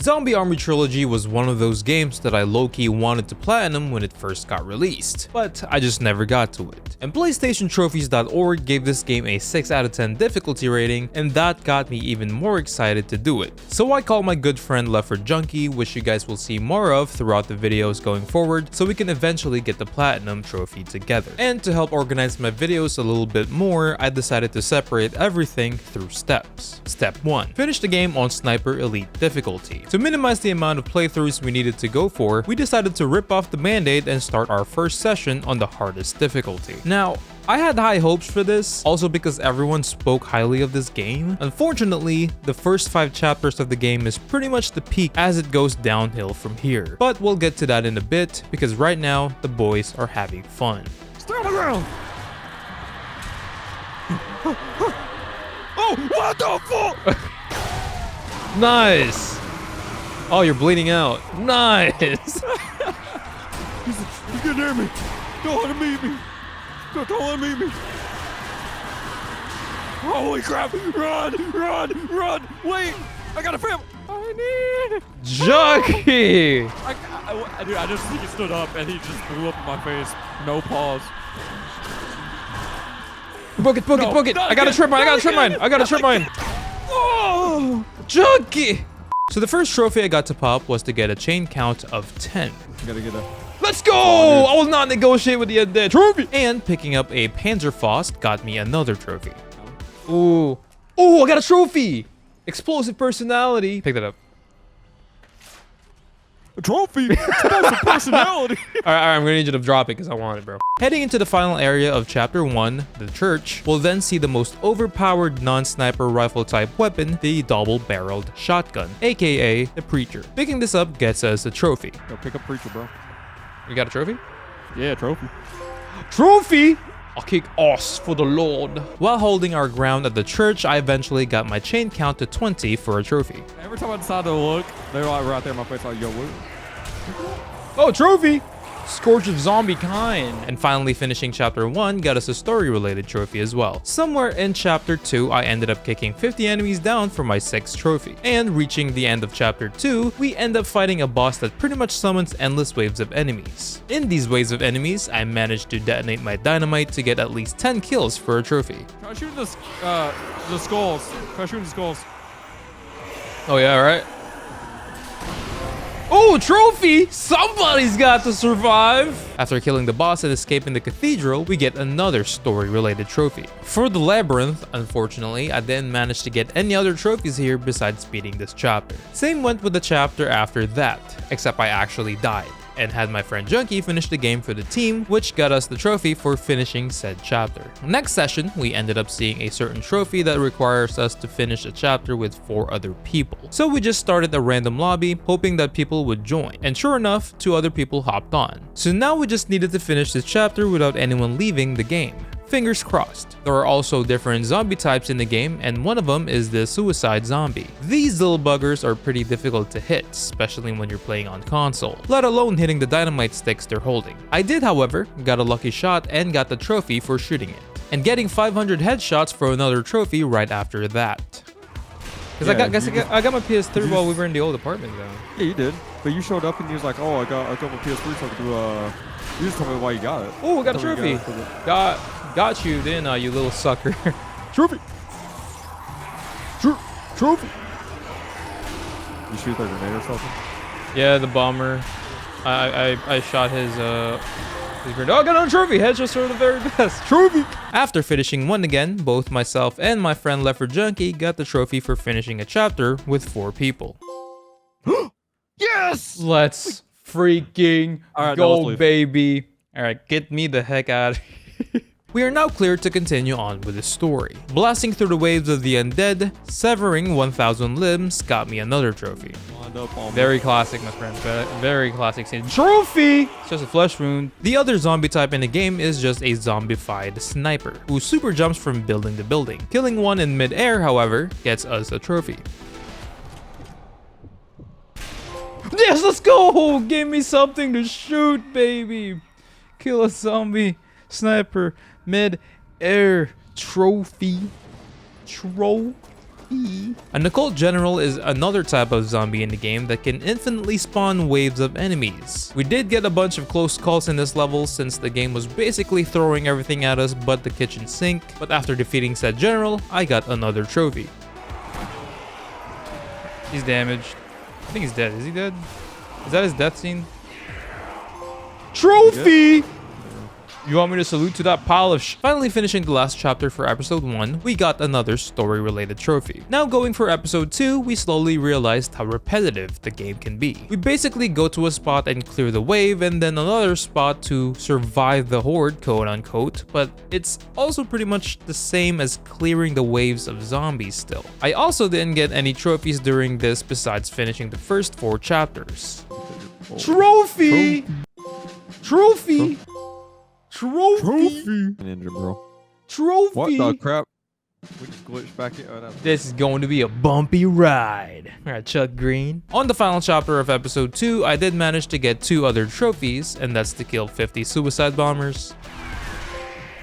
Zombie Army Trilogy was one of those games that I low-key wanted to platinum when it first got released, but I just never got to it. And PlayStationTrophies.org gave this game a 6 out of 10 difficulty rating, and that got me even more excited to do it. So I called my good friend Left 4 Junkie, which you guys will see more of throughout the videos going forward, so we can eventually get the platinum trophy together. And to help organize my videos a little bit more, I decided to separate everything through steps. Step 1. Finish the game on Sniper Elite difficulty. To minimize the amount of playthroughs we needed to go for, we decided to rip off the band-aid and start our first session on the hardest difficulty. Now, I had high hopes for this, also because everyone spoke highly of this game. Unfortunately, the first 5 chapters of the game is pretty much the peak as it goes downhill from here. But we'll get to that in a bit, because right now, the boys are having fun. Stay on the ground! Oh, what the fuck? Nice! Oh, you're bleeding out. Nice! He's getting near me. Don't let him meet me. Don't let him meet me. Holy crap! Run! Wait! I got a family. I need. Junkie! Dude, I just think he stood up and he just blew up in my face. No pause. Book it! I got a trip mine! Oh! Junkie! So the first trophy I got to pop was to get a chain count of 10. You gotta get a... Let's go! Oh, I will not negotiate with the undead. Trophy! And picking up a Panzerfaust got me another trophy. Ooh. Ooh, I got a trophy! Explosive personality. Pick that up. A trophy? Explosive personality! Alright, I'm gonna need you to drop it because I want it, bro. Heading into the final area of Chapter 1, the church, we'll then see the most overpowered non-sniper rifle type weapon, the double-barreled shotgun, aka the Preacher. Picking this up gets us a trophy. Yo, pick up Preacher, bro. We got a trophy? Yeah, trophy. Trophy! I'll kick ass for the Lord. While holding our ground at the church, I eventually got my chain count to 20 for a trophy. Every time I decide to look, they're like right there in my face like, yo, what? Oh, trophy! Scourge of Zombie Kind. And finally finishing Chapter 1 got us a story-related trophy as well. Somewhere in Chapter 2, I ended up kicking 50 enemies down for my 6th trophy. And reaching the end of Chapter 2, we end up fighting a boss that pretty much summons endless waves of enemies. In these waves of enemies, I managed to detonate my dynamite to get at least 10 kills for a trophy. Try shooting the skulls. Try shooting the skulls. Oh yeah, right? Oh, trophy! Somebody's got to survive! After killing the boss and escaping the cathedral, we get another story-related trophy. For the labyrinth, unfortunately, I didn't manage to get any other trophies here besides beating this chapter. Same went with the chapter after that, except I actually died and had my friend Junkie finish the game for the team, which got us the trophy for finishing said chapter. Next session, we ended up seeing a certain trophy that requires us to finish a chapter with 4 other people. So we just started a random lobby, hoping that people would join. And sure enough, 2 other people hopped on. So now we just needed to finish this chapter without anyone leaving the game. Fingers crossed. There are also different zombie types in the game, and one of them is the suicide zombie. These little buggers are pretty difficult to hit, especially when you're playing on console, let alone hitting the dynamite sticks they're holding. I did, however, got a lucky shot and got the trophy for shooting it, and getting 500 headshots for another trophy right after that. Because I got my PS3 while we were in the old apartment though. Yeah, you did. But you showed up and you was like, oh, I got my PS3 so I could do you just told me why you got it. Oh, I got a trophy. Got you, didn't I, you little sucker? Trophy. Trophy. You shoot that grenade or something? Yeah, the bomber. I shot his grenade. Oh, I got another trophy. Headshots are the very best. Trophy. After finishing one again, both myself and my friend Left 4 Junkie got the trophy for finishing a chapter with 4 people. Yes! Let's freaking go, baby. All right, get me the heck out of here. We are now clear to continue on with the story. Blasting through the waves of the undead, severing 1,000 limbs got me another trophy. Very classic, my friend. Very classic scene. Trophy! It's just a flesh wound. The other zombie type in the game is just a zombified sniper, who super jumps from building to building. Killing one in mid-air, however, gets us a trophy. Yes, let's go! Give me something to shoot, baby! Kill a zombie sniper mid-air trophy. Trophy. An occult general is another type of zombie in the game that can infinitely spawn waves of enemies. We did get a bunch of close calls in this level since the game was basically throwing everything at us but the kitchen sink, but after defeating said general, I got another trophy. He's damaged. I think he's dead. Is he dead? Is that his death scene? Trophy! You want me to salute to that pile of Finally finishing the last chapter for episode 1, we got another story-related trophy. Now going for episode 2, we slowly realized how repetitive the game can be. We basically go to a spot and clear the wave, and then another spot to survive the horde, quote-unquote, but it's also pretty much the same as clearing the waves of zombies still. I also didn't get any trophies during this besides finishing the first 4 chapters. Trophy! Trophy! Trophy! Ninja, bro. Trophy! What the crap? We just glitched back in. Oh, This is going to be a bumpy ride. Alright, Chuck Green. On the final chapter of episode 2, I did manage to get 2 other trophies, and that's to kill 50 suicide bombers.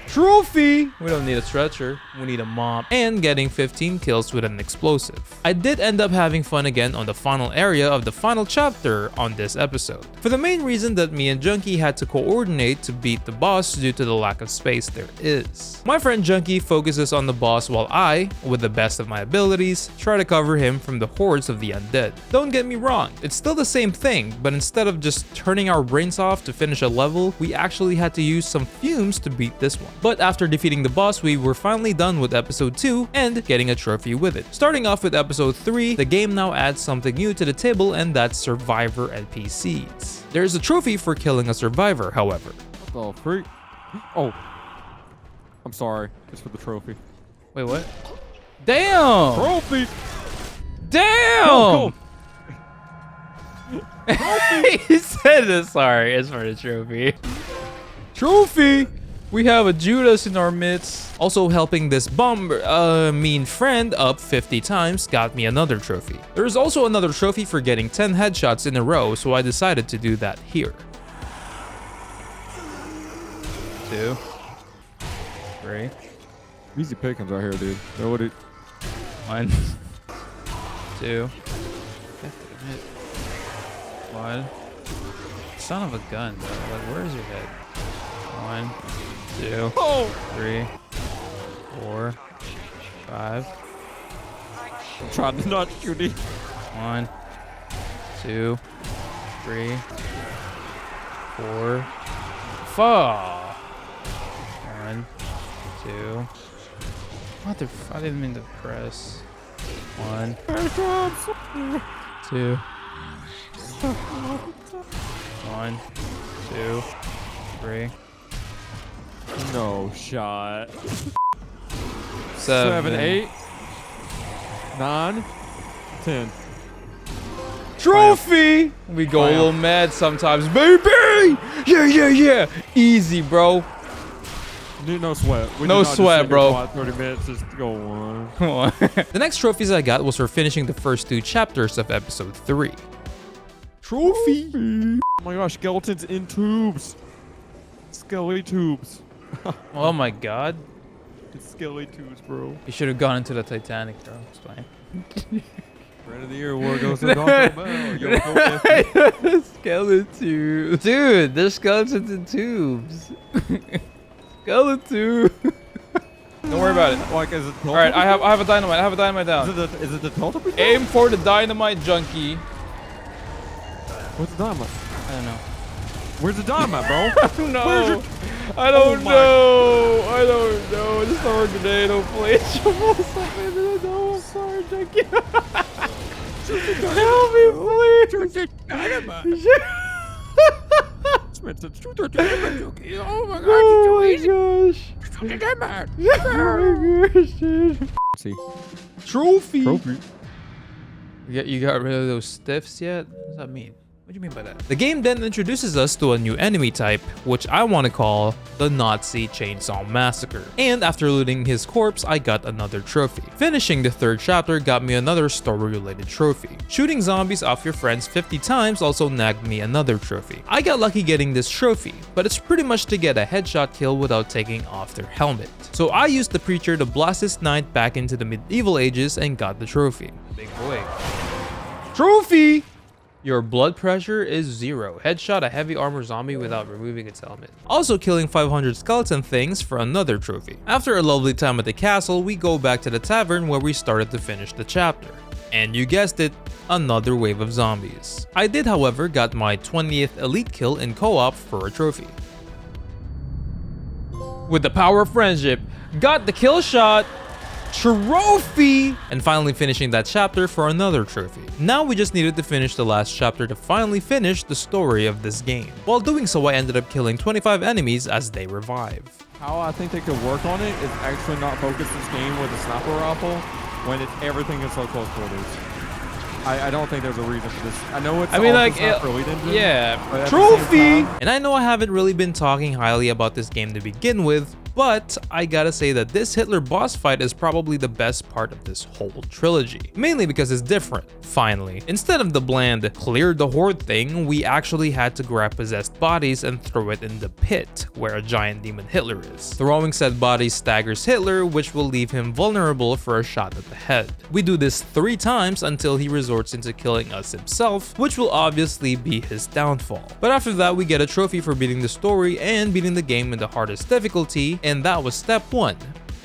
Trophy! We don't need a stretcher, we need a mop. And getting 15 kills with an explosive. I did end up having fun again on the final area of the final chapter on this episode. For the main reason that me and Junkie had to coordinate to beat the boss due to the lack of space there is. My friend Junkie focuses on the boss while I, with the best of my abilities, try to cover him from the hordes of the undead. Don't get me wrong, it's still the same thing, but instead of just turning our brains off to finish a level, we actually had to use some fumes to beat this one. But after defeating the boss, we were finally done with episode 2 and getting a trophy with it. Starting off with episode 3, the game now adds something new to the table, and that's survivor NPCs. There's a trophy for killing a survivor, however. What the freak? Oh. I'm sorry. It's for the trophy. Wait, what? Damn! Trophy! Damn! Go. He said it. Sorry, it's for the trophy. Trophy! We have a Judas in our midst. Also helping this mean friend up 50 times got me another trophy. There's also another trophy for getting 10 headshots in a row, so I decided to do that here. 2, 3. Easy pickings right here, dude. Know what it? 1, 2. 1. Son of a gun, bro. Like, where is your head? 1, 2, 3, 4, 5. I'm trying to not shoot it. 1, 2, 3, 4. Fuck. 1, 2. What the f- I didn't mean to press. 1, 2. 1, 2, 3. No shot. 7, 8, 9, 10. Trophy! We go a little mad sometimes, baby! Yeah, yeah, yeah! Easy, bro. Dude, no sweat. We No did not just sweat, sit bro. here for 30 minutes, just go on. Come on. The next trophies I got was for finishing the first 2 chapters of episode 3. Trophy! Oh my gosh, skeletons in tubes. Skelly tubes. Oh my god. It's skelly tubes, bro. You should have gone into the Titanic, bro. It's fine. Friend of the year award goes to DoccoBell. Yo, go Skeleton. Dude, there's skeletons in tubes. Skeleton. Don't worry about it. Like, is it Alright, I have a dynamite. I have a dynamite down. Is it the Tulip? Aim for the dynamite, Junkie. What's the dynamite? I don't know. Where's the dynamite, bro? No. I don't know. I don't know. Just throw a grenade. Hopefully, it's I'm sorry, Junkie. Help me, please. Oh my Oh my gosh. Dude. See. Trophy. Trophy. You got rid of those stiffs yet? What does that mean? What do you mean by that? The game then introduces us to a new enemy type, which I want to call the Nazi Chainsaw Massacre. And after looting his corpse, I got another trophy. Finishing the third chapter got me another story-related trophy. Shooting zombies off your friends 50 times also nagged me another trophy. I got lucky getting this trophy, but it's pretty much to get a headshot kill without taking off their helmet. So I used the Preacher to blast his knight back into the medieval ages and got the trophy. Big boy. Trophy! Your blood pressure is 0. Headshot a heavy armor zombie without removing its helmet. Also killing 500 skeleton things for another trophy. After a lovely time at the castle, we go back to the tavern where we started to finish the chapter. And you guessed it, another wave of zombies. I did, however, got my 20th elite kill in co-op for a trophy. With the power of friendship, got the kill shot. Trophy! And finally finishing that chapter for another trophy. Now we just needed to finish the last chapter to finally finish the story of this game. While doing so, I ended up killing 25 enemies as they revive. How I think they could work on it is actually not focus this game with a sniper rifle when everything is so close quarters. I don't think there's a reason for this. I know it's elite engine, yeah, trophy! And I know I haven't really been talking highly about this game to begin with, but I gotta say that this Hitler boss fight is probably the best part of this whole trilogy. Mainly because it's different, finally. Instead of the bland, clear the horde thing, we actually had to grab possessed bodies and throw it in the pit, where a giant demon Hitler is. Throwing said bodies staggers Hitler, which will leave him vulnerable for a shot at the head. We do this 3 times until he resorts into killing us himself, which will obviously be his downfall. But after that, we get a trophy for beating the story and beating the game in the hardest difficulty, and that was step 1.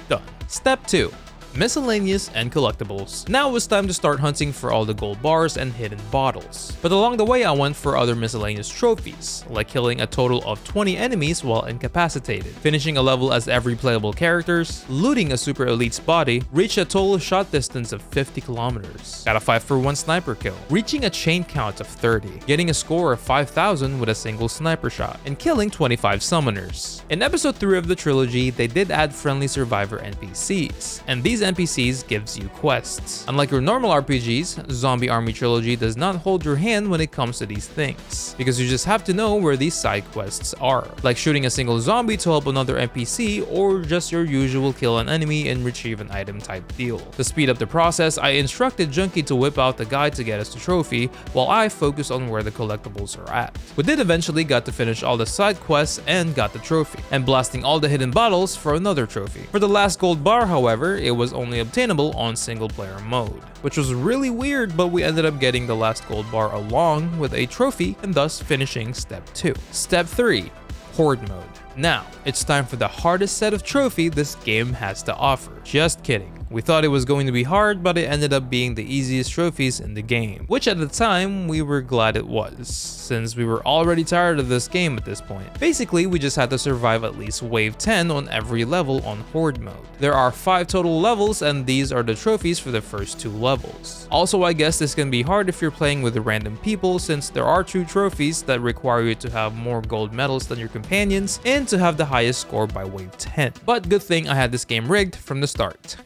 Done. Step 2. Miscellaneous and collectibles. Now it was time to start hunting for all the gold bars and hidden bottles. But along the way I went for other miscellaneous trophies, like killing a total of 20 enemies while incapacitated, finishing a level as every playable characters, looting a super elite's body, reached a total shot distance of 50 kilometers, got a 5-for-1 sniper kill, reaching a chain count of 30, getting a score of 5,000 with a single sniper shot, and killing 25 summoners. In episode 3 of the trilogy, they did add friendly survivor NPCs, and these NPCs gives you quests. Unlike your normal RPGs, Zombie Army Trilogy does not hold your hand when it comes to these things, because you just have to know where these side quests are, like shooting a single zombie to help another NPC, or just your usual kill an enemy and retrieve an item type deal. To speed up the process, I instructed Junkie to whip out the guide to get us the trophy, while I focused on where the collectibles are at. We did eventually got to finish all the side quests and got the trophy, and blasting all the hidden bottles for another trophy. For the last gold bar, however, it was only obtainable on single player mode, which was really weird, but we ended up getting the last gold bar along with a trophy and thus finishing step 2. Step 3. Horde mode. Now, it's time for the hardest set of trophy this game has to offer. Just kidding. We thought it was going to be hard, but it ended up being the easiest trophies in the game, which at the time we were glad it was, since we were already tired of this game at this point. Basically, we just had to survive at least wave 10 on every level on Horde mode. There are 5 total levels, and these are the trophies for the first 2 levels. Also, I guess this can be hard if you're playing with random people, since there are 2 trophies that require you to have more gold medals than your companions and to have the highest score by wave 10. But good thing I had this game rigged from the start.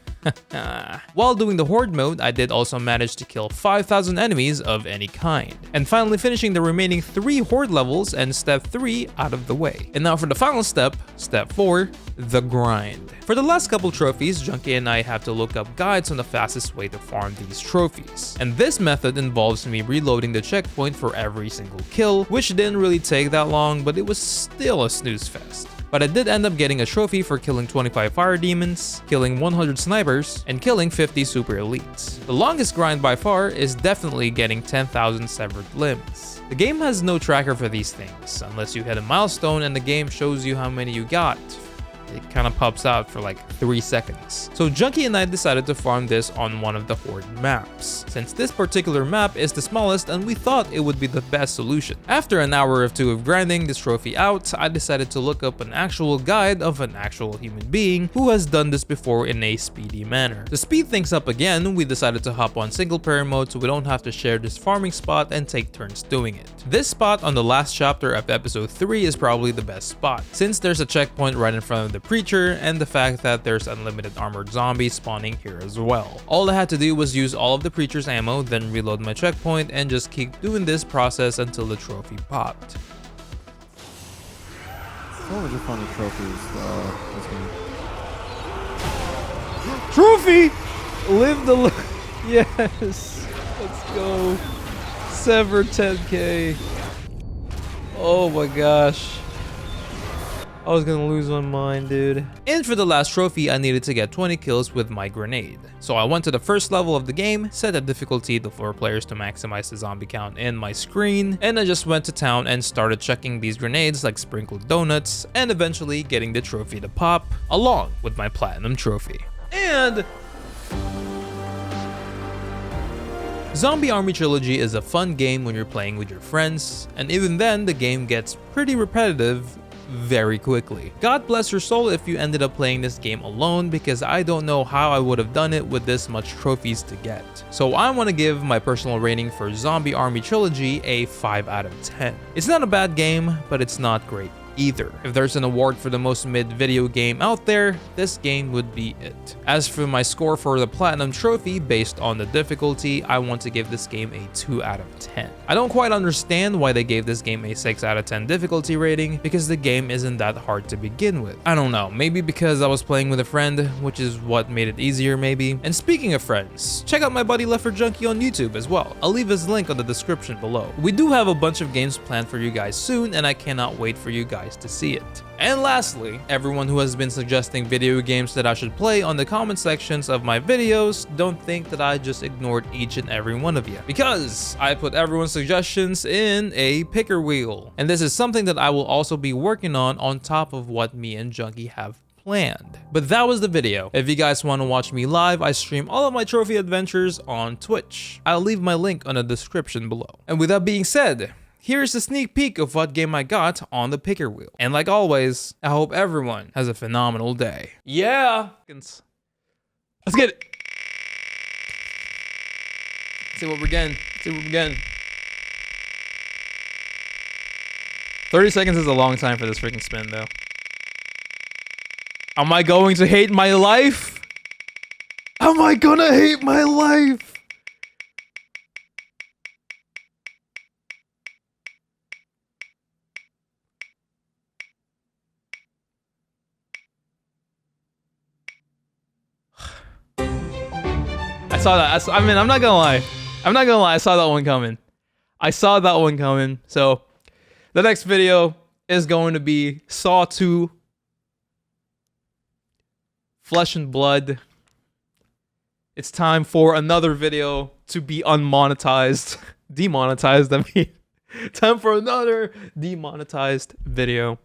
While doing the Horde mode, I did also manage to kill 5,000 enemies of any kind, and finally finishing the remaining 3 Horde levels and step 3 out of the way. And now for the final step, step 4, the grind. For the last couple trophies, Junkie and I have to look up guides on the fastest way to farm these trophies, and this method involves me reloading the checkpoint for every single kill, which didn't really take that long, but it was still a snooze fest. But I did end up getting a trophy for killing 25 fire demons, killing 100 snipers, and killing 50 super elites. The longest grind by far is definitely getting 10,000 severed limbs. The game has no tracker for these things, unless you hit a milestone and the game shows you how many you got. It kind of pops out for like 3 seconds. So Junkie and I decided to farm this on one of the Horde maps, since this particular map is the smallest and we thought it would be the best solution. After an hour or 2 of grinding this trophy out, I decided to look up an actual guide of an actual human being who has done this before in a speedy manner. To speed things up again, we decided to hop on single player mode so we don't have to share this farming spot and take turns doing it. This spot on the last chapter of episode 3 is probably the best spot, since there's a checkpoint right in front of the Preacher, and the fact that there's unlimited armored zombies spawning here as well. All I had to do was use all of the Preacher's ammo, then reload my checkpoint, and just keep doing this process until the trophy popped. So much fun with trophies, this game. Trophy! Live the yes! Let's go. Sever 10k. Oh my gosh. I was gonna lose my mind, dude. And for the last trophy, I needed to get 20 kills with my grenade. So I went to the first level of the game, set the difficulty to 4 players to maximize the zombie count in my screen, and I just went to town and started checking these grenades like sprinkled donuts, and eventually getting the trophy to pop, along with my platinum trophy. And Zombie Army Trilogy is a fun game when you're playing with your friends, and even then the game gets pretty repetitive very quickly. God bless your soul if you ended up playing this game alone, because I don't know how I would have done it with this much trophies to get. So I want to give my personal rating for Zombie Army Trilogy a 5 out of 10. It's not a bad game, but it's not great either. If there's an award for the most mid video game out there, this game would be it. As for my score for the platinum trophy based on the difficulty, I want to give this game a 2 out of 10. I don't quite understand why they gave this game a 6 out of 10 difficulty rating, because the game isn't that hard to begin with. I don't know, maybe because I was playing with a friend, which is what made it easier maybe. And speaking of friends, check out my buddy Left 4 Junkie on YouTube as well. I'll leave his link on the description below. We do have a bunch of games planned for you guys soon, and I cannot wait for you guys to see it. And lastly, everyone who has been suggesting video games that I should play on the comment sections of my videos, don't think that I just ignored each and every one of you, because I put everyone's suggestions in a picker wheel. And this is something that I will also be working on top of what me and Junkie have planned. But that was the video. If you guys want to watch me live, I stream all of my trophy adventures on Twitch. I'll leave my link on the description below. And with that being said, here's a sneak peek of what game I got on the picker wheel. And like always, I hope everyone has a phenomenal day. Yeah! Let's get it! Let's see what we're getting. Let's see what we're getting. 30 seconds is a long time for this freaking spin, though. Am I going to hate my life? Am I gonna hate my life? I saw that. I mean, I'm not gonna lie. I saw that one coming. So, the next video is going to be Saw 2. Flesh and Blood. It's time for another video to be unmonetized. Demonetized, I mean. Time for another demonetized video.